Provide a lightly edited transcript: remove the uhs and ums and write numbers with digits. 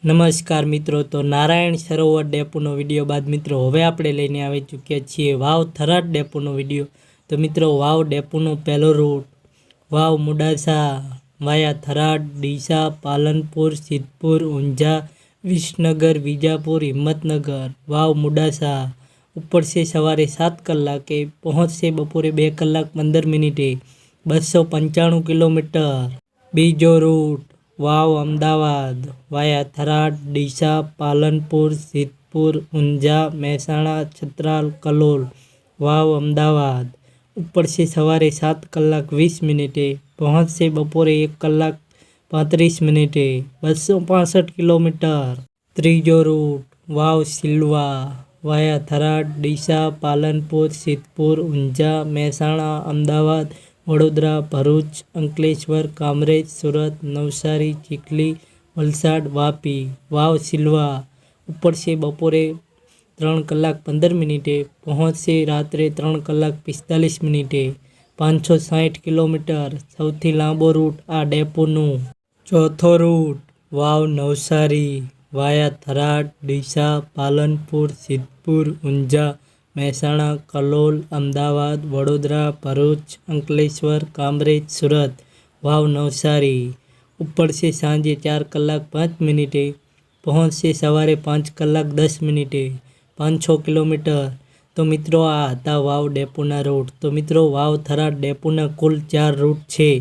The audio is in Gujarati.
નમસ્કાર મિત્રો, તો નારાયણ સરોવર ડેપોનો વિડીયો બાદ મિત્રો હવે આપણે લઈને આવી ચૂક્યા છીએ વાવ થરાદ ડેપોનો વિડીયો। તો મિત્રો વાવ ડેપોનો પહેલો રૂટ વાવ મોડાસા વાયા થરાદ, ડીસા, પાલનપુર, સિદ્ધપુર, ઊંઝા, વિસનગર, વિજાપુર, હિંમતનગર। વાવ મોડાસા ઉપડશે સવારે 7 કલાકે, પહોંચશે બપોરે 2 કલાક 15 મિનિટે, 295 કિલોમીટર। બીજો રૂટ વાવ અમદાવાદ વાયા થરાદ, ડીસા, પાલનપુર, સિદ્ધપુર, ઊંઝા, મહેસાણા, છત્રાલ, કલોલ। વાવ અમદાવાદ ઉપડશે સવારે 7 કલાક 20 મિનિટે, પહોંચશે બપોરે 1 કલાક 35 મિનિટે, 265 કિલોમીટર। ત્રીજો રૂટ વાવ સિલવા વાયા થરાદ, ડીસા, પાલનપુર, સિદ્ધપુર, ઊંઝા, મહેસાણા, અમદાવાદ, વડોદરા, ભરૂચ, અંકલેશ્વર, કામરેજ, સુરત, નવસારી, ચીખલી, વલસાડ, વાપી। વાવ સિલવા ઉપડશે બપોરે 3 કલાક 15 મિનિટે, પહોંચશે રાત્રે 3 કલાક 45 મિનિટે, 560 કિલોમીટર। સૌથી લાંબો રૂટ આ ડેપોનું। ચોથો રૂટ વાવ નવસારી વાયા થરાદ, ડીસા, પાલનપુર, સિદ્ધપુર, ઊંઝા, મહેસાણા, કલોલ, અમદાવાદ, વડોદરા, ભરૂચ, અંકલેશ્વર, કામરેજ, સુરત। વાવ નવસારી ઉપડશે સાંજે 4 કલાક 5 મિનિટે, પહોંચશે સવારે 5 કલાક 10 મિનિટે, 500 કિલોમીટર। તો મિત્રો આ હતા વાવ ડેપોના રૂટ। તો મિત્રો વાવ થરાદ ડેપોના કુલ 4 રૂટ છે।